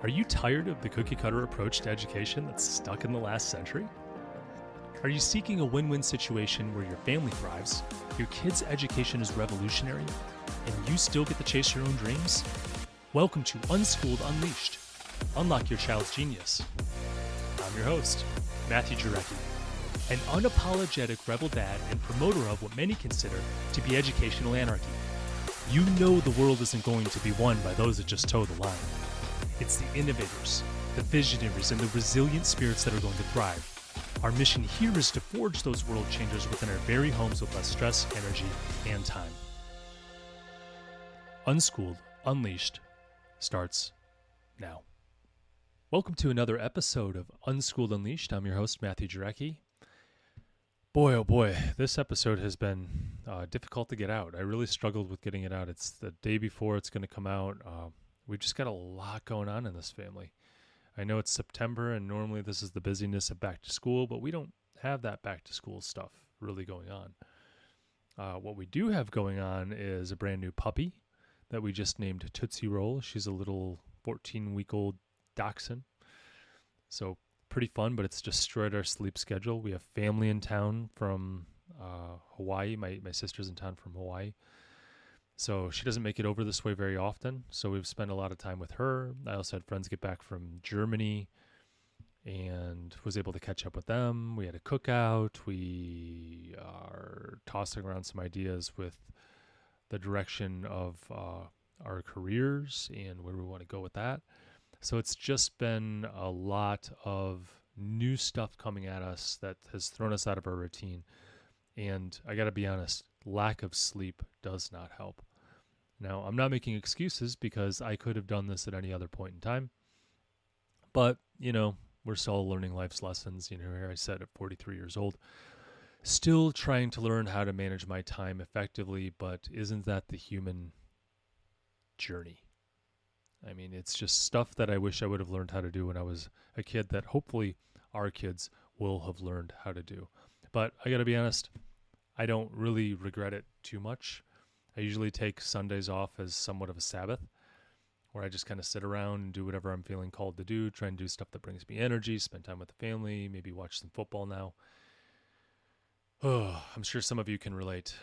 Are you tired of the cookie-cutter approach to education that's stuck in the last century? Are you seeking a win-win situation where your family thrives, your kid's education is revolutionary, and you still get to chase your own dreams? Welcome to Unschooled Unleashed. Unlock your child's genius. I'm your host, Matthew Jarecki, an unapologetic rebel dad and promoter of what many consider to be educational anarchy. You know the world isn't going to be won by those that just toe the line. It's the innovators, the visionaries, and the resilient spirits that are going to thrive. Our mission here is to forge those world changers within our very homes with less stress, energy, and time. Unschooled Unleashed starts now. Welcome to another episode of Unschooled Unleashed. I'm your host, Matthew Jarecki. Boy, oh boy, this episode has been difficult to get out. I really struggled with getting it out. It's the day before it's going to come out. We've just got a lot going on in this family. I know it's September, and normally this is the busyness of back to school, but we don't have that back to school stuff really going on. What we do have going on is a brand new puppy that we just named Tootsie Roll. She's a little 14-week-old dachshund. So pretty fun, but it's destroyed our sleep schedule. We have family in town from Hawaii. My sister's in town from Hawaii. So she doesn't make it over this way very often. So we've spent a lot of time with her. I also had friends get back from Germany and was able to catch up with them. We had a cookout. We are tossing around some ideas with the direction of our careers and where we want to go with that. So it's just been a lot of new stuff coming at us that has thrown us out of our routine. And I got to be honest, lack of sleep does not help. Now, I'm not making excuses because I could have done this at any other point in time. But, we're still learning life's lessons. Here I said at 43 years old, still trying to learn how to manage my time effectively, but isn't that the human journey? I mean, it's just stuff that I wish I would have learned how to do when I was a kid that hopefully our kids will have learned how to do. But I got to be honest, I don't really regret it too much. I usually take Sundays off as somewhat of a Sabbath, where I just kind of sit around and do whatever I'm feeling called to do, try and do stuff that brings me energy, spend time with the family, maybe watch some football now. Oh, I'm sure some of you can relate.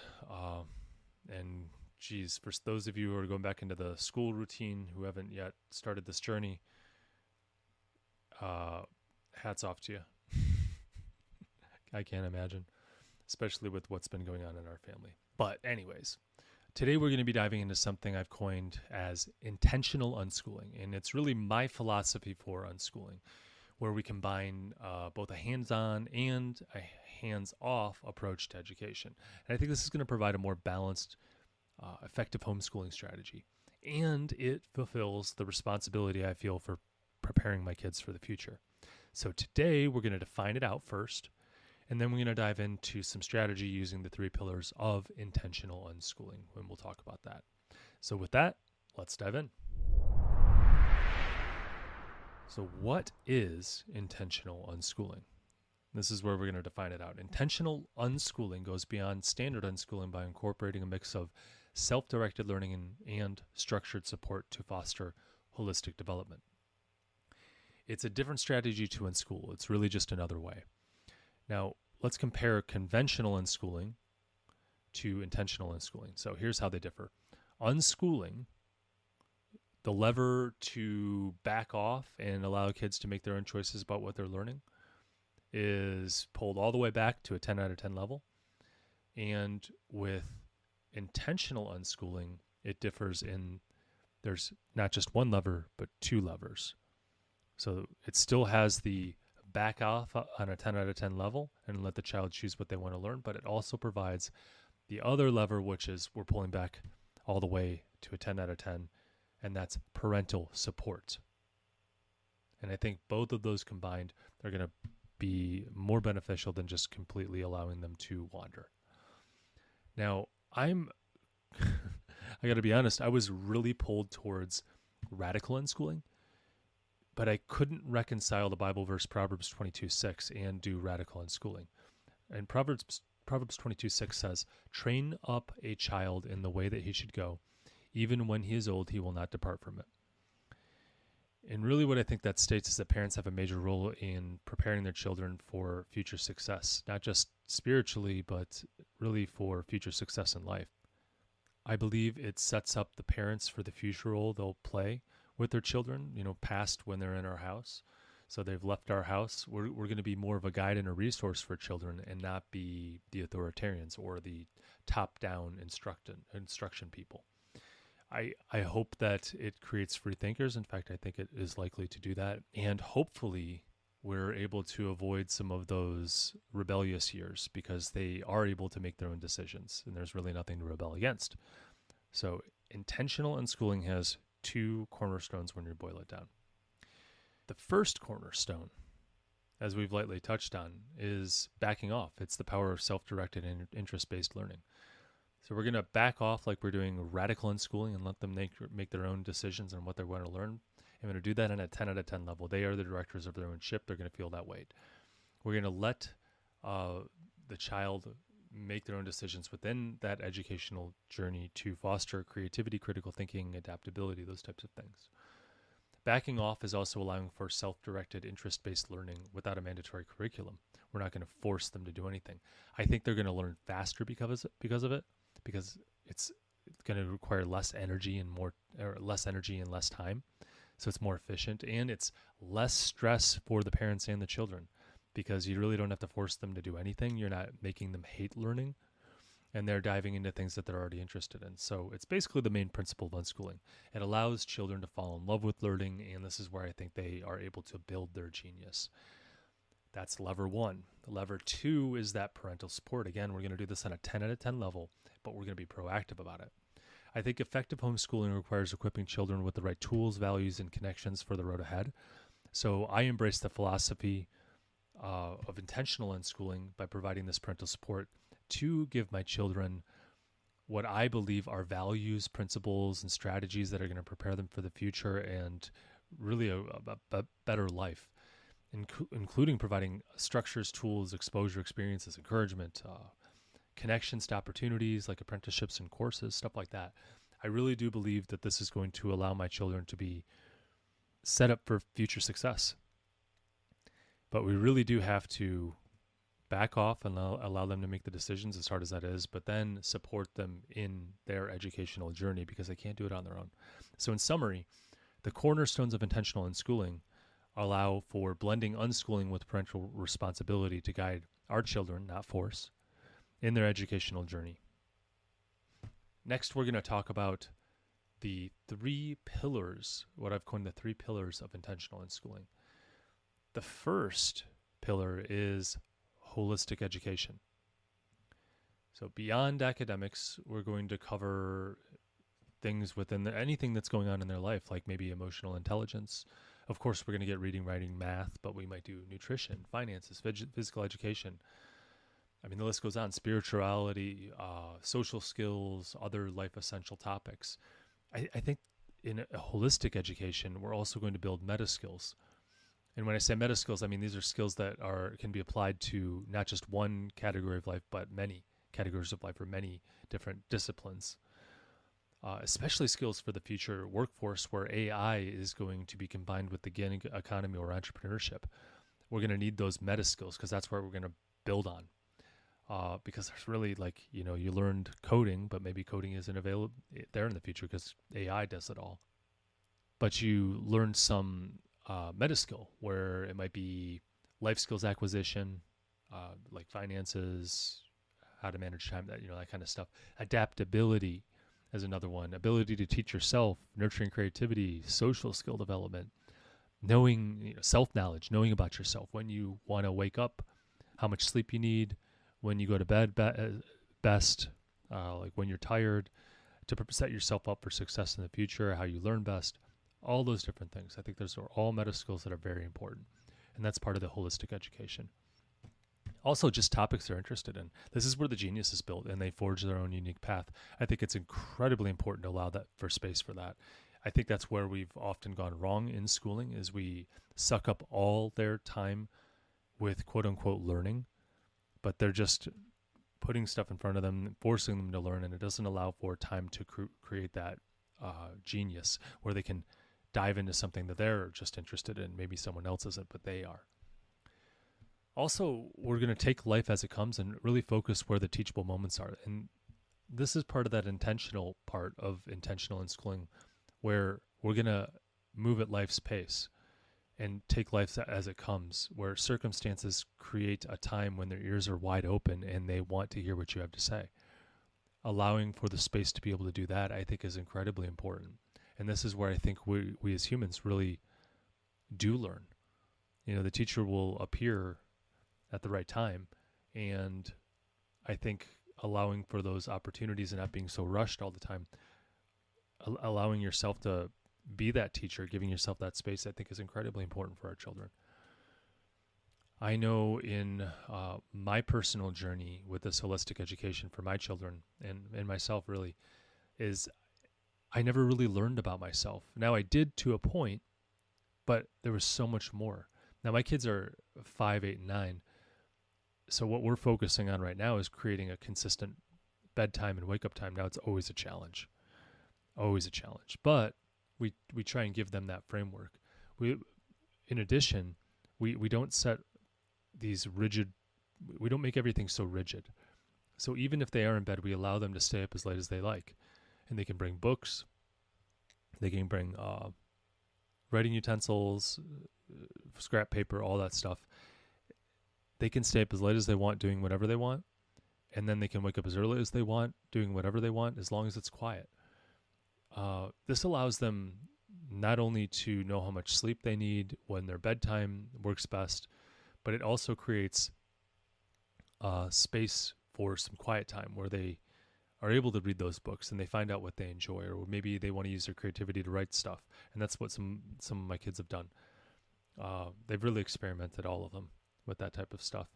And geez, for those of you who are going back into the school routine who haven't yet started this journey, hats off to you. I can't imagine, especially with what's been going on in our family. But anyways, today we're going to be diving into something I've coined as intentional unschooling. And it's really my philosophy for unschooling, where we combine both a hands-on and a hands-off approach to education. And I think this is going to provide a more balanced, effective homeschooling strategy. And it fulfills the responsibility I feel for preparing my kids for the future. So today we're going to define it out first. And then we're going to dive into some strategy using the 3 pillars of intentional unschooling, and we'll talk about that. So with that, let's dive in. So what is intentional unschooling? This is where we're going to define it out. Intentional unschooling goes beyond standard unschooling by incorporating a mix of self-directed learning and structured support to foster holistic development. It's a different strategy to unschool. It's really just another way. Now, let's compare conventional unschooling to intentional unschooling. So here's how they differ. Unschooling, the lever to back off and allow kids to make their own choices about what they're learning, is pulled all the way back to a 10 out of 10 level. And with intentional unschooling, it differs in there's not just one lever, but 2 levers. So it still has the back off on a 10 out of 10 level and let the child choose what they want to learn, but it also provides the other lever, which is we're pulling back all the way to a 10 out of 10, and that's parental support. And I think both of those combined are going to be more beneficial than just completely allowing them to wander. Now, I got to be honest, I was really pulled towards radical unschooling, but I couldn't reconcile the Bible verse Proverbs 22:6 and do radical unschooling. And Proverbs 22:6 says, "Train up a child in the way that he should go. Even when he is old, he will not depart from it." And really what I think that states is that parents have a major role in preparing their children for future success, not just spiritually, but really for future success in life. I believe it sets up the parents for the future role they'll play with their children, past when they're in our house. So they've left our house. We're going to be more of a guide and a resource for children and not be the authoritarians or the top-down instruction people. I hope that it creates free thinkers. In fact, I think it is likely to do that. And hopefully we're able to avoid some of those rebellious years because they are able to make their own decisions and there's really nothing to rebel against. So intentional unschooling has two cornerstones when you boil it down. The first cornerstone, as we've lightly touched on, is backing off. It's the power of self-directed and interest-based learning. So we're going to back off like we're doing radical unschooling and let them make their own decisions on what they want to learn. I'm going to do that on a 10 out of 10 level. They are the directors of their own ship. They're going to feel that weight. We're going to let the child make their own decisions within that educational journey to foster creativity, critical thinking, adaptability, those types of things. Backing off is also allowing for self-directed, interest-based learning without a mandatory curriculum. We're not going to force them to do anything. I think they're going to learn faster because of it, because it's going to require less energy and less time. So it's more efficient and it's less stress for the parents and the children because you really don't have to force them to do anything. You're not making them hate learning and they're diving into things that they're already interested in. So it's basically the main principle of unschooling. It allows children to fall in love with learning, and this is where I think they are able to build their genius. That's lever one. Lever two is that parental support. Again, we're going to do this on a 10 out of 10 level, but we're going to be proactive about it. I think effective homeschooling requires equipping children with the right tools, values, and connections for the road ahead. So I embrace the philosophy of intentional unschooling by providing this parental support to give my children what I believe are values, principles, and strategies that are going to prepare them for the future and really a better life, including providing structures, tools, exposure, experiences, encouragement, connections to opportunities like apprenticeships and courses, stuff like that. I really do believe that this is going to allow my children to be set up for future success. But we really do have to back off and allow them to make the decisions, as hard as that is, but then support them in their educational journey because they can't do it on their own. So in summary, the cornerstones of intentional unschooling allow for blending unschooling with parental responsibility to guide our children, not force, in their educational journey. Next, we're going to talk about the three pillars, what I've coined the three pillars of intentional unschooling. The first pillar is holistic education. So beyond academics, we're going to cover things within anything that's going on in their life, like maybe emotional intelligence. Of course, we're going to get reading, writing, math, but we might do nutrition, finances, physical education. I mean, the list goes on. Spirituality, social skills, other life essential topics. I think in a holistic education, we're also going to build meta skills. And when I say meta skills, I mean these are skills that can be applied to not just one category of life, but many categories of life or many different disciplines. Especially skills for the future workforce where AI is going to be combined with the gig economy or entrepreneurship. We're going to need those meta skills because that's where we're going to build on. Because there's really you learned coding, but maybe coding isn't available there in the future because AI does it all. But you learned some meta skill where it might be life skills acquisition, like finances, how to manage time, that kind of stuff. Adaptability is another one. Ability to teach yourself, nurturing creativity, social skill development, knowing self-knowledge, knowing about yourself, when you want to wake up, how much sleep you need, when you go to bed best, like when you're tired, to set yourself up for success in the future, how you learn best, all those different things. I think those are all meta skills that are very important. And that's part of the holistic education. Also, just topics they're interested in. This is where the genius is built and they forge their own unique path. I think it's incredibly important to allow that for space for that. I think that's where we've often gone wrong in schooling is we suck up all their time with quote unquote learning, but they're just putting stuff in front of them, forcing them to learn, and it doesn't allow for time to create that genius where they can dive into something that they're just interested in. Maybe someone else isn't, but they are. Also, we're going to take life as it comes and really focus where the teachable moments are. And this is part of that intentional part of intentional unschooling, where we're going to move at life's pace and take life as it comes, where circumstances create a time when their ears are wide open and they want to hear what you have to say. Allowing for the space to be able to do that, I think, is incredibly important. And this is where I think we as humans really do learn. The teacher will appear at the right time, and I think allowing for those opportunities and not being so rushed all the time, allowing yourself to be that teacher, giving yourself that space, I think is incredibly important for our children. I know in my personal journey with this holistic education for my children and myself really is I never really learned about myself. Now I did to a point, but there was so much more. Now my kids are 5, 8, and 9. So what we're focusing on right now is creating a consistent bedtime and wake up time. Now it's always a challenge, but we try and give them that framework. In addition, we don't set these rigid, we don't make everything so rigid. So even if they are in bed, we allow them to stay up as late as they like, and they can bring books, they can bring writing utensils, scrap paper, all that stuff. They can stay up as late as they want doing whatever they want, and then they can wake up as early as they want doing whatever they want as long as it's quiet. This allows them not only to know how much sleep they need when their bedtime works best, but it also creates space for some quiet time where they are able to read those books and they find out what they enjoy, or maybe they want to use their creativity to write stuff. And that's what some of my kids have done. They've really experimented, all of them, with that type of stuff.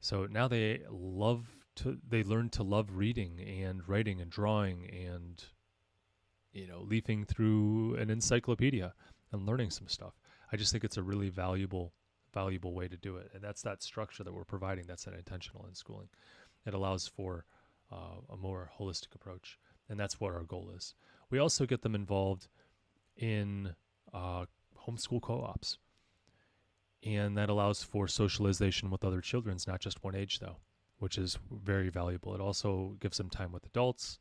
So now they learn to love reading and writing and drawing and, leafing through an encyclopedia and learning some stuff. I just think it's a really valuable way to do it. And that's that structure that we're providing. That's an intentional unschooling. It allows for a more holistic approach. And that's what our goal is. We also get them involved in homeschool co-ops. And that allows for socialization with other children. It's not just one age, though, which is very valuable. It also gives them time with adults,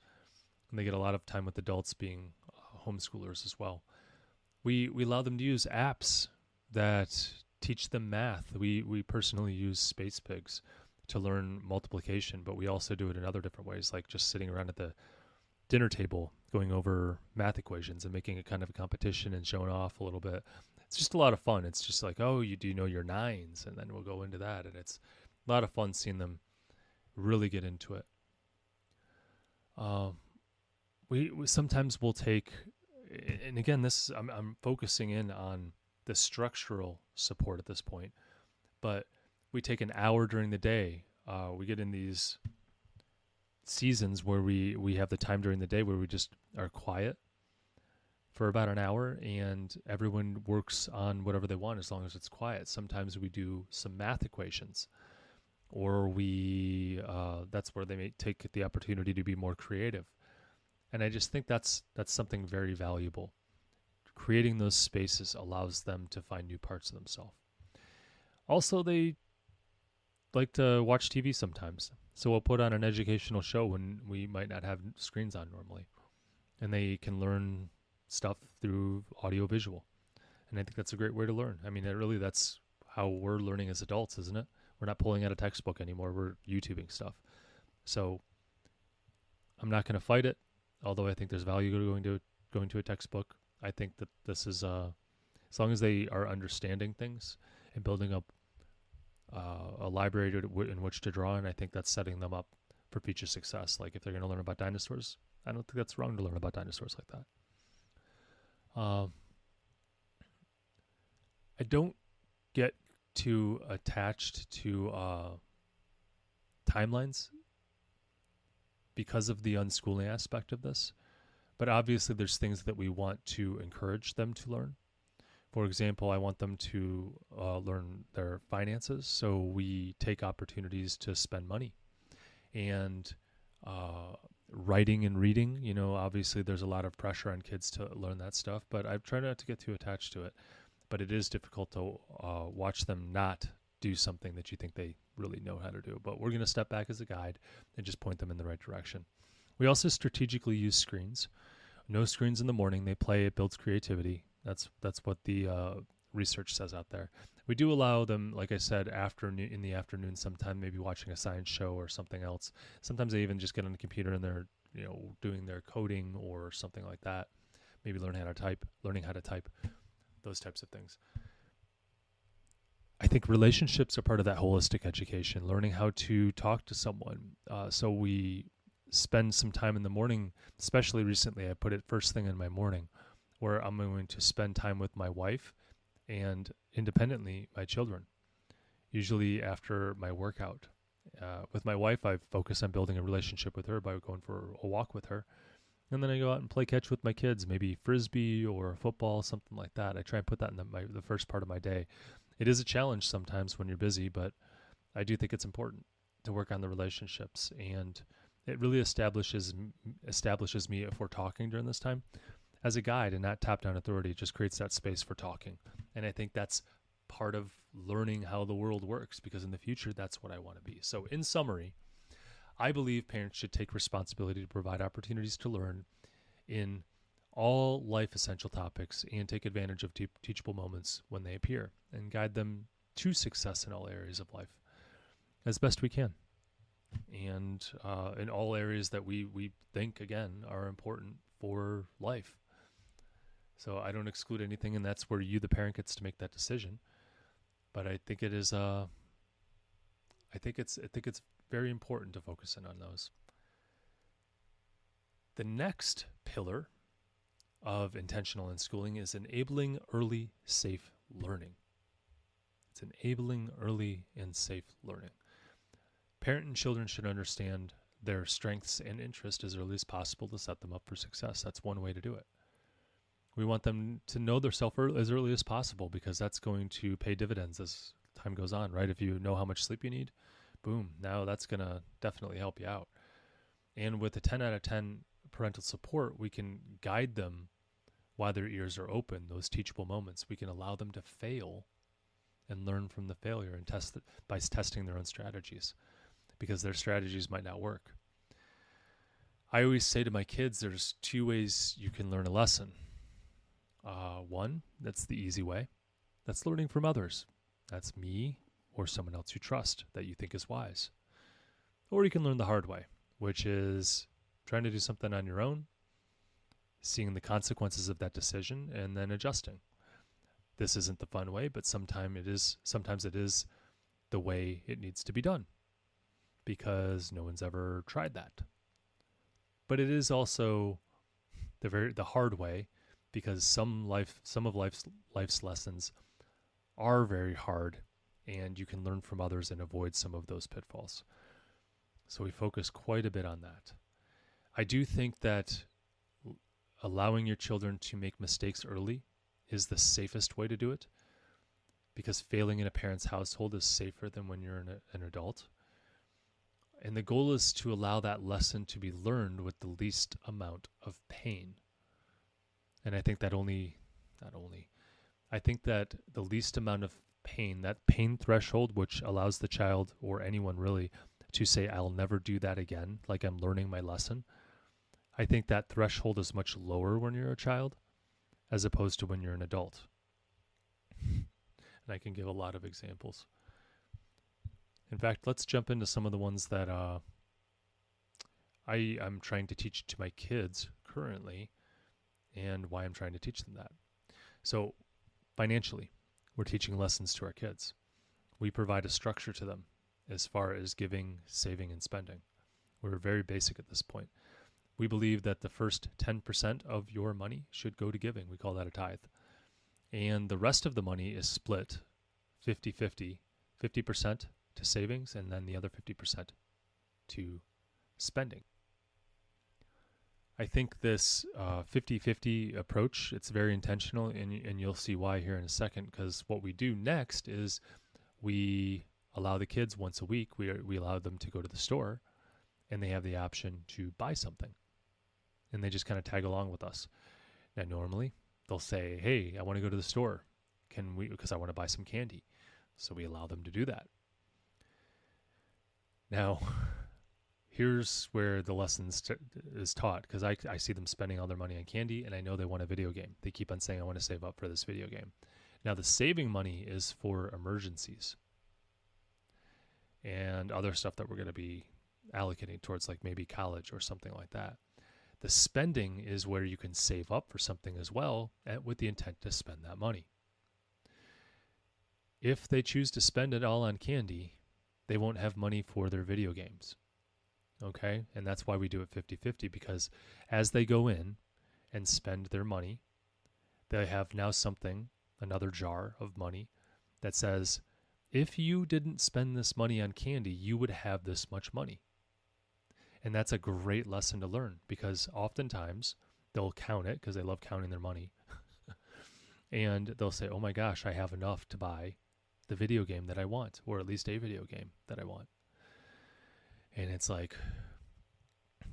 and they get a lot of time with adults being homeschoolers as well. We allow them to use apps that teach them math. We personally use Space Pigs to learn multiplication, but we also do it in other different ways, like just sitting around at the dinner table going over math equations and making it kind of a competition and showing off a little bit. It's just a lot of fun. It's just like, oh, you do know your nines, and then we'll go into that, and it's a lot of fun seeing them really get into it. We sometimes we'll take, and again, this I'm focusing in on the structural support at this point, but we take an hour during the day. We get in these seasons where we have the time during the day where we just are quiet for about an hour, and everyone works on whatever they want as long as it's quiet. Sometimes we do some math equations, or that's where they may take the opportunity to be more creative. And I just think that's something very valuable. Creating those spaces allows them to find new parts of themselves. Also, they like to watch TV sometimes. So we'll put on an educational show when we might not have screens on normally, and they can learn stuff through audio-visual. And I think that's a great way to learn. I mean, that's how we're learning as adults, isn't it? We're not pulling out a textbook anymore. We're YouTubing stuff. So I'm not going to fight it, although I think there's value going to a textbook. I think that this is, as long as they are understanding things and building up a library in which to draw, and I think that's setting them up for future success. Like if they're going to learn about dinosaurs, I don't think that's wrong to learn about dinosaurs like that. I don't get too attached to timelines because of the unschooling aspect of this, but obviously there's things that we want to encourage them to learn. For example, I want them to learn their finances, so we take opportunities to spend money and writing and reading, obviously there's a lot of pressure on kids to learn that stuff, but I try not to get too attached to it. But it is difficult to watch them not do something that you think they really know how to do. But we're going to step back as a guide and just point them in the right direction. We also strategically use screens. No screens in the morning. They play. It builds creativity. That's what the research says out there. We do allow them, like I said, in the afternoon sometime, maybe watching a science show or something else. Sometimes they even just get on the computer and they're doing their coding or something like that. Maybe learning how to type, those types of things. I think relationships are part of that holistic education, learning how to talk to someone. So we spend some time in the morning, especially recently, I put it first thing in my morning, where I'm going to spend time with my wife and independently my children, usually after my workout. With my wife, I focus on building a relationship with her by going for a walk with her. And then I go out and play catch with my kids, maybe frisbee or football, something like that. I try and put that in the first part of my day. It is a challenge sometimes when you're busy, but I do think it's important to work on the relationships. And it really establishes me, if we're talking during this time, as a guide and not top-down authority. It just creates that space for talking. And I think that's part of learning how the world works, because in the future, that's what I want to be. So in summary, I believe parents should take responsibility to provide opportunities to learn in all life essential topics and take advantage of teachable moments when they appear and guide them to success in all areas of life as best we can. And in all areas that we think, again, are important for life. So I don't exclude anything, and that's where you, the parent, gets to make that decision. But I think it is. I think it's very important to focus in on those. The next pillar of intentional unschooling is enabling early, safe learning. It's enabling early and safe learning. Parent and children should understand their strengths and interests as early as possible to set them up for success. That's one way to do it. We want them to know their self as early as possible, because that's going to pay dividends as time goes on, right? If you know how much sleep you need, boom, now that's going to definitely help you out. And with a 10 out of 10 parental support, we can guide them while their ears are open, those teachable moments. We can allow them to fail and learn from the failure and test it by testing their own strategies, because their strategies might not work. I always say to my kids, there's two ways you can learn a lesson. One, that's the easy way. That's learning from others. That's me or someone else you trust that you think is wise. Or you can learn the hard way, which is trying to do something on your own, seeing the consequences of that decision, and then adjusting. This isn't the fun way, but sometimes it is the way it needs to be done, because no one's ever tried that. But it is also the hard way, because some of life's lessons are very hard, and you can learn from others and avoid some of those pitfalls. So we focus quite a bit on that. I do think that allowing your children to make mistakes early is the safest way to do it, because failing in a parent's household is safer than when you're an adult. And the goal is to allow that lesson to be learned with the least amount of pain. And I think I think that the least amount of pain, that pain threshold, which allows the child or anyone really to say, I'll never do that again, like I'm learning my lesson. I think that threshold is much lower when you're a child as opposed to when you're an adult. And I can give a lot of examples. In fact, let's jump into some of the ones that I'm trying to teach to my kids currently, and why I'm trying to teach them that. So financially, we're teaching lessons to our kids. We provide a structure to them as far as giving, saving, and spending. We're very basic at this point. We believe that the first 10% of your money should go to giving. We call that a tithe. And the rest of the money is split 50-50, 50% to savings, and then the other 50% to spending. I think this 50-50 approach, it's very intentional, and you'll see why here in a second, because what we do next is we allow the kids once a week, we allow them to go to the store and they have the option to buy something. And they just kind of tag along with us. Now, normally, they'll say, hey, I want to go to the store. Can we, because I want to buy some candy. So we allow them to do that. Now, here's where the lessons is taught, because I see them spending all their money on candy, and I know they want a video game. They keep on saying, I want to save up for this video game. Now, the saving money is for emergencies and other stuff that we're going to be allocating towards, like maybe college or something like that. The spending is where you can save up for something as well, with the intent to spend that money. If they choose to spend it all on candy, they won't have money for their video games. Okay? And that's why we do it 50-50, because as they go in and spend their money, they have now another jar of money that says, if you didn't spend this money on candy, you would have this much money. And that's a great lesson to learn, because oftentimes they'll count it because they love counting their money. And they'll say, oh my gosh, I have enough to buy the video game that I want, or at least a video game that I want. And it's like,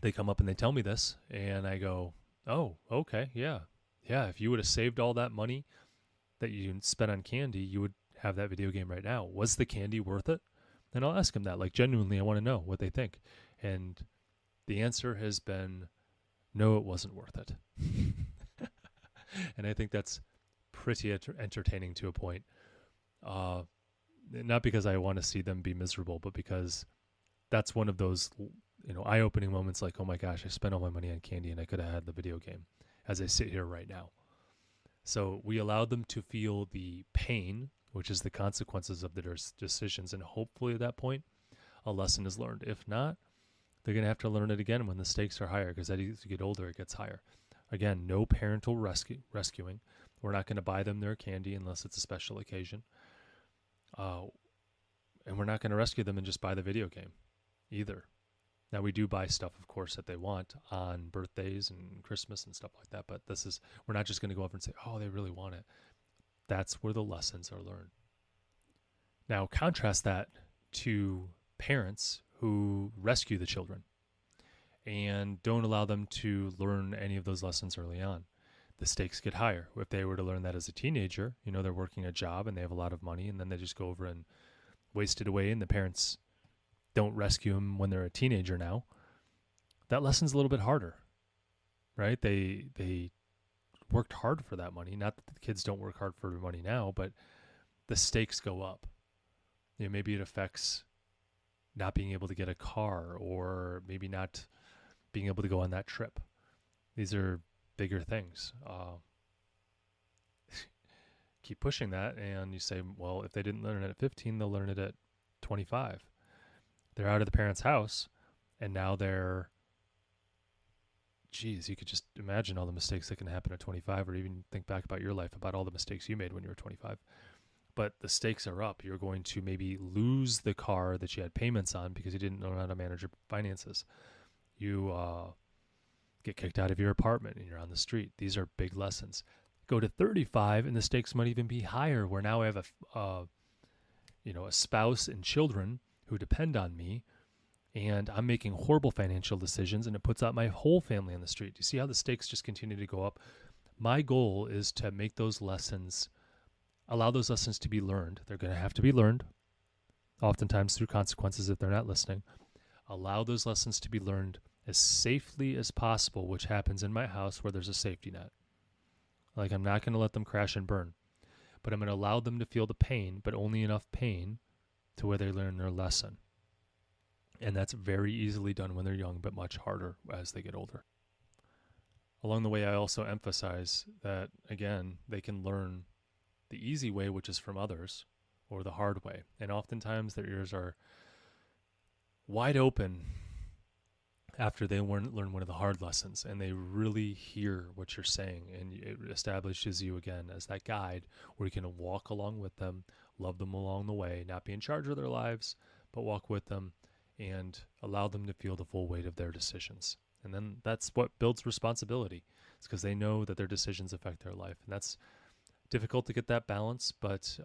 they come up and they tell me this, and I go, oh, okay, yeah. Yeah, if you would have saved all that money that you spent on candy, you would have that video game right now. Was the candy worth it? And I'll ask them that, like, genuinely, I want to know what they think. And the answer has been, no, it wasn't worth it. And I think that's pretty entertaining to a point. Not because I want to see them be miserable, but because that's one of those, eye-opening moments, like, oh my gosh, I spent all my money on candy and I could have had the video game as I sit here right now. So we allowed them to feel the pain, which is the consequences of their decisions. And hopefully at that point, a lesson is learned. If not, they're going to have to learn it again when the stakes are higher, because as you get older, it gets higher. Again, no parental rescuing. We're not going to buy them their candy unless it's a special occasion. And we're not going to rescue them and just buy the video game either. Now, we do buy stuff, of course, that they want on birthdays and Christmas and stuff like that. But we're not just going to go over and say, oh, they really want it. That's where the lessons are learned. Now, contrast that to parents who rescue the children and don't allow them to learn any of those lessons early on. The stakes get higher. If they were to learn that as a teenager, they're working a job and they have a lot of money, and then they just go over and waste it away, and the parents don't rescue them when they're a teenager now. That lesson's a little bit harder, right? They worked hard for that money. Not that the kids don't work hard for their money now, but the stakes go up. Maybe it affects not being able to get a car, or maybe not being able to go on that trip. These are bigger things. Keep pushing that, and you say, well, if they didn't learn it at 15, they'll learn it at 25. They're out of the parents' house, and now you could just imagine all the mistakes that can happen at 25, or even think back about your life, about all the mistakes you made when you were 25. But the stakes are up. You're going to maybe lose the car that you had payments on because you didn't know how to manage your finances. You get kicked out of your apartment and you're on the street. These are big lessons. Go to 35 and the stakes might even be higher, where now I have a spouse and children who depend on me, and I'm making horrible financial decisions, and it puts out my whole family on the street. You see how the stakes just continue to go up? My goal is to make those lessons, allow those lessons to be learned. They're going to have to be learned, oftentimes through consequences if they're not listening. Allow those lessons to be learned as safely as possible, which happens in my house where there's a safety net. Like, I'm not going to let them crash and burn, but I'm going to allow them to feel the pain, but only enough pain to where they learn their lesson. And that's very easily done when they're young, but much harder as they get older. Along the way, I also emphasize that, again, they can learn the easy way, which is from others, or the hard way. And oftentimes their ears are wide open after they learn one of the hard lessons, and they really hear what you're saying, and it establishes you again as that guide where you can walk along with them, love them along the way, not be in charge of their lives, but walk with them and allow them to feel the full weight of their decisions. And then that's what builds responsibility. It's because they know that their decisions affect their life, and that's difficult to get that balance, but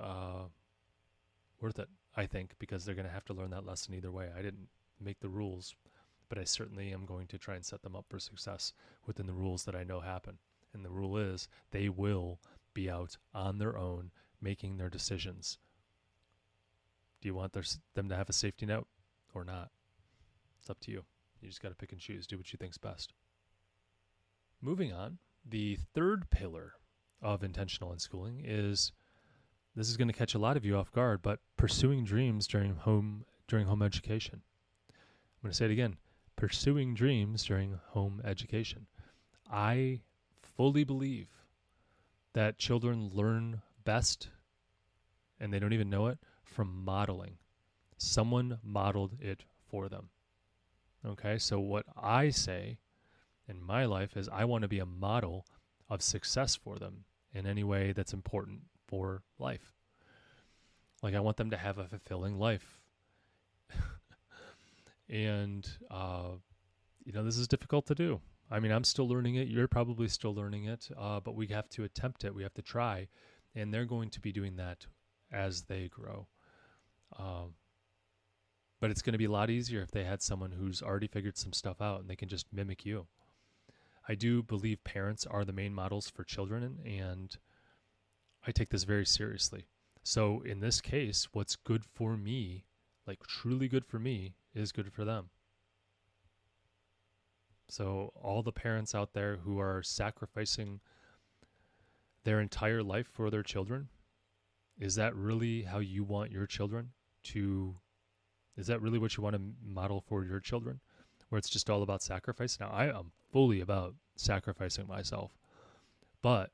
worth it, I think, because they're going to have to learn that lesson either way. I didn't make the rules, but I certainly am going to try and set them up for success within the rules that I know happen. And the rule is they will be out on their own making their decisions. Do you want them to have a safety net or not? It's up to you. You just got to pick and choose. Do what you think's best. Moving on, the third pillar of intentional unschooling is, this is going to catch a lot of you off guard, but pursuing dreams during home education. I'm going to say it again. Pursuing dreams during home education. I fully believe that children learn best, and they don't even know it, from modeling. Someone modeled it for them. Okay, so what I say in my life is I want to be a model of success for them in any way that's important for life. Like, I want them to have a fulfilling life. And, this is difficult to do. I mean, I'm still learning it. You're probably still learning it. But we have to attempt it. We have to try. And they're going to be doing that as they grow. But it's going to be a lot easier if they had someone who's already figured some stuff out and they can just mimic you. I do believe parents are the main models for children, and I take this very seriously. So in this case, what's good for me, like truly good for me, is good for them. So all the parents out there who are sacrificing their entire life for their children, is that really how you want your children to, is that really what you want to model for your children? Where it's just all about sacrifice? Now, I am fully about sacrificing myself, but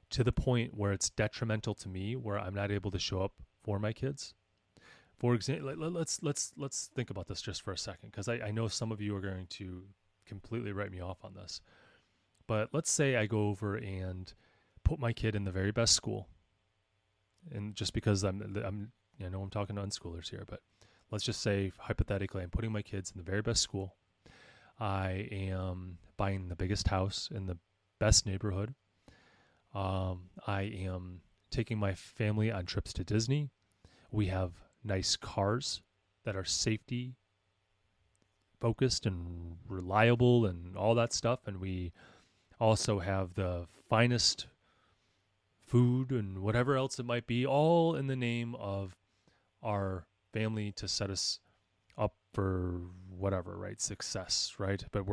to the point where it's detrimental to me, where I'm not able to show up for my kids. For example, let's think about this just for a second, because I know some of you are going to completely write me off on this. But let's say I go over and put my kid in the very best school, and just because I'm talking to unschoolers here, but let's just say hypothetically I'm putting my kids in the very best school. I am buying the biggest house in the best neighborhood. I am taking my family on trips to Disney. We have nice cars that are safety focused and reliable and all that stuff. And we also have the finest food and whatever else it might be, all in the name of our family to set us up for whatever, right? Success, right? But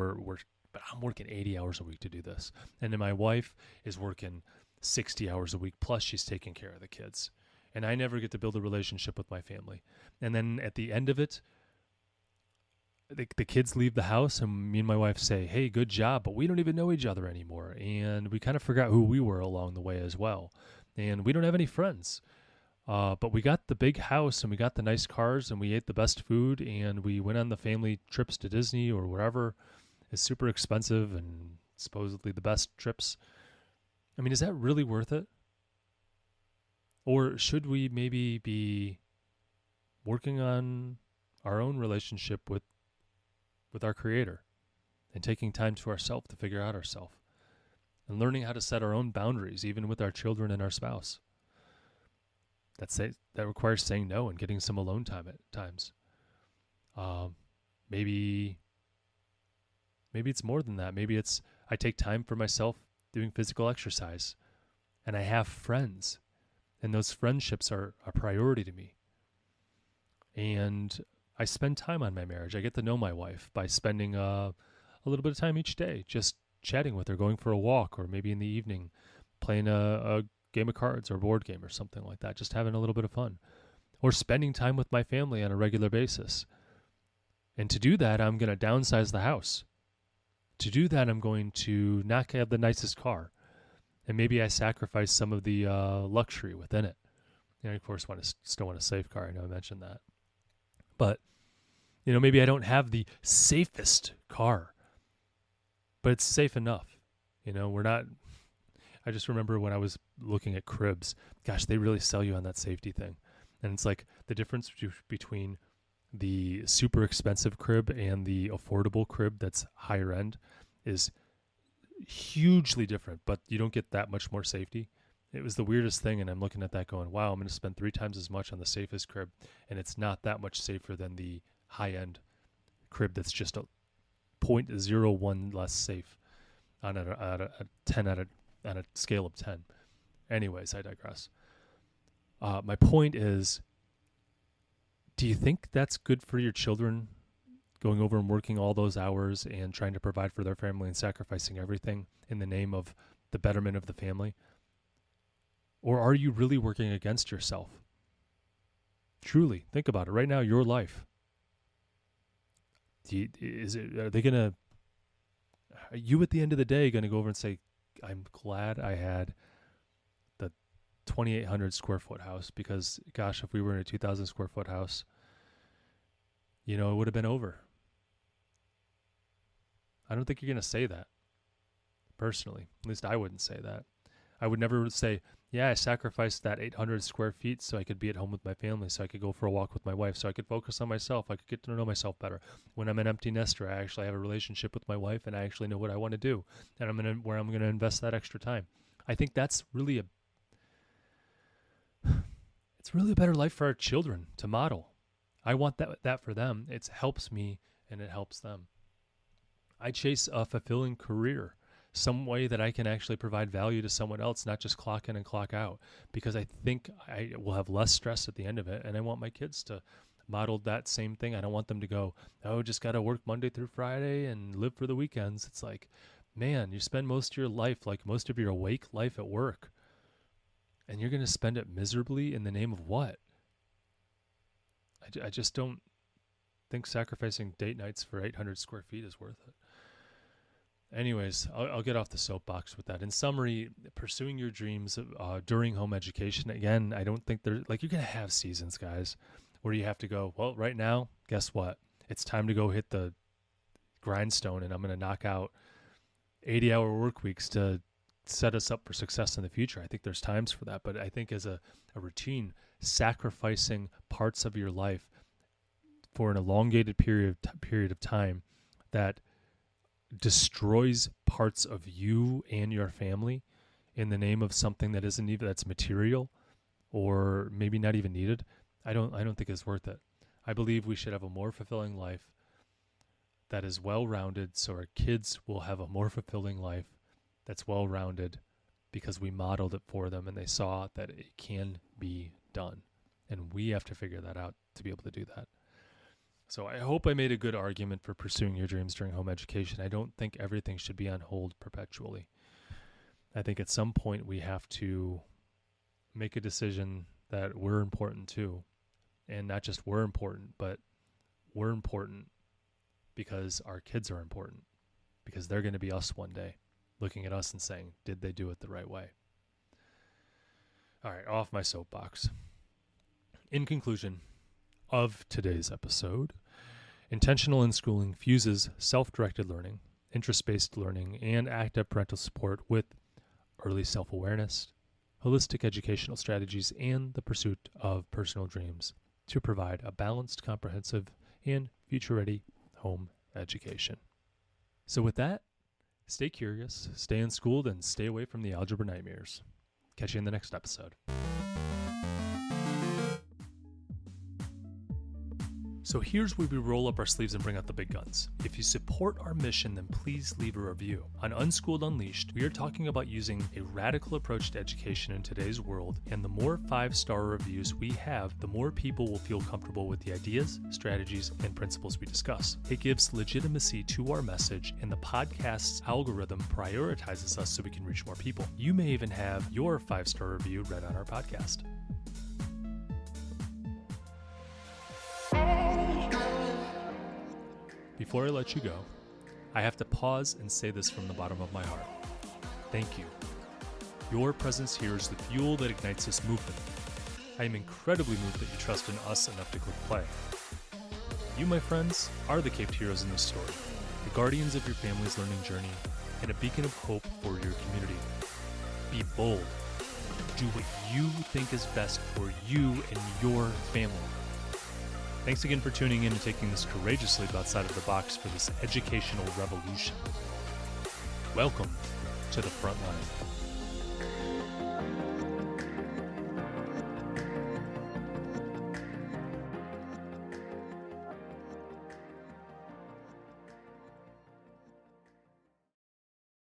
but I'm working 80 hours a week to do this. And then my wife is working 60 hours a week, plus she's taking care of the kids. And I never get to build a relationship with my family. And then at the end of it, the kids leave the house and me and my wife say, hey, good job, but we don't even know each other anymore. And we kind of forgot who we were along the way as well. And we don't have any friends. But we got the big house and we got the nice cars and we ate the best food and we went on the family trips to Disney or wherever is super expensive and supposedly the best trips. I mean, is that really worth it? Or should we maybe be working on our own relationship with our Creator and taking time to ourselves to figure out ourselves and learning how to set our own boundaries, even with our children and our spouse? That requires saying no and getting some alone time at times. Maybe it's more than that. Maybe it's I take time for myself doing physical exercise and I have friends, and those friendships are a priority to me. And I spend time on my marriage. I get to know my wife by spending a little bit of time each day just chatting with her, going for a walk, or maybe in the evening playing a game of cards or a board game or something like that, just having a little bit of fun, or spending time with my family on a regular basis. And to do that, I'm going to downsize the house. To do that, I'm going to not have the nicest car. And maybe I sacrifice some of the luxury within it. And I, of course, still want a safe car. I know I mentioned that. But, maybe I don't have the safest car, but it's safe enough. We're not... I just remember when I was looking at cribs, gosh, they really sell you on that safety thing. And it's like the difference between the super expensive crib and the affordable crib that's higher end is hugely different, but you don't get that much more safety. It was the weirdest thing, and I'm looking at that going, wow, I'm going to spend 3 times as much on the safest crib, and it's not that much safer than the high-end crib that's just a 0.01 less safe on a 10 on a scale of 10. Anyways, I digress. My point is, do you think that's good for your children, going over and working all those hours and trying to provide for their family and sacrificing everything in the name of the betterment of the family? Or are you really working against yourself? Truly, think about it. Right now, your life. Are you at the end of the day going to go over and say, I'm glad I had the 2,800 square foot house, because gosh, if we were in a 2,000 square foot house, it would have been over. I don't think you're going to say that. Personally, at least I wouldn't say that. I would never say, yeah, I sacrificed that 800 square feet so I could be at home with my family, so I could go for a walk with my wife, so I could focus on myself, I could get to know myself better. When I'm an empty nester, I actually have a relationship with my wife, and I actually know what I want to do, and where I'm going to invest that extra time. I think that's really it's really a better life for our children to model. I want that for them. It helps me and it helps them. I chase a fulfilling career, some way that I can actually provide value to someone else, not just clock in and clock out, because I think I will have less stress at the end of it. And I want my kids to model that same thing. I don't want them to go, oh, just got to work Monday through Friday and live for the weekends. It's like, man, you spend most of your life, like most of your awake life, at work, and you're going to spend it miserably in the name of what? I just don't think sacrificing date nights for 800 square feet is worth it. Anyways, I'll get off the soapbox with that. In summary, pursuing your dreams during home education, again, I don't think you're going to have seasons, guys, where you have to go, well, right now, guess what? It's time to go hit the grindstone, and I'm going to knock out 80-hour work weeks to set us up for success in the future. I think there's times for that, but I think as a routine, sacrificing parts of your life for an elongated period of time that destroys parts of you and your family in the name of something that isn't even, that's material or maybe not even needed, I don't think it's worth it. I believe we should have a more fulfilling life that is well-rounded, so our kids will have a more fulfilling life that's well-rounded because we modeled it for them and they saw that it can be done. And we have to figure that out to be able to do that. So I hope I made a good argument for pursuing your dreams during home education. I don't think everything should be on hold perpetually. I think at some point we have to make a decision that we're important too. And not just we're important, but we're important because our kids are important. Because they're going to be us one day, looking at us and saying, did they do it the right way? All right, off my soapbox. In conclusion of today's episode, intentional unschooling fuses self-directed learning, interest-based learning, and active parental support with early self-awareness, holistic educational strategies, and the pursuit of personal dreams to provide a balanced, comprehensive, and future-ready home education. So with that, stay curious, stay unschooled, and stay away from the algebra nightmares. Catch you in the next episode. So here's where we roll up our sleeves and bring out the big guns. If you support our mission, then please leave a review. On Unschooled Unleashed, we are talking about using a radical approach to education in today's world, and the more 5-star reviews we have, the more people will feel comfortable with the ideas, strategies, and principles we discuss. It gives legitimacy to our message, and the podcast's algorithm prioritizes us so we can reach more people. You may even have your 5-star review read on our podcast. Before I let you go, I have to pause and say this from the bottom of my heart. Thank you. Your presence here is the fuel that ignites this movement. I am incredibly moved that you trust in us enough to click play. You, my friends, are the caped heroes in this story, the guardians of your family's learning journey, and a beacon of hope for your community. Be bold. Do what you think is best for you and your family. Thanks again for tuning in and taking this courageous leap outside of the box for this educational revolution. Welcome to the front line.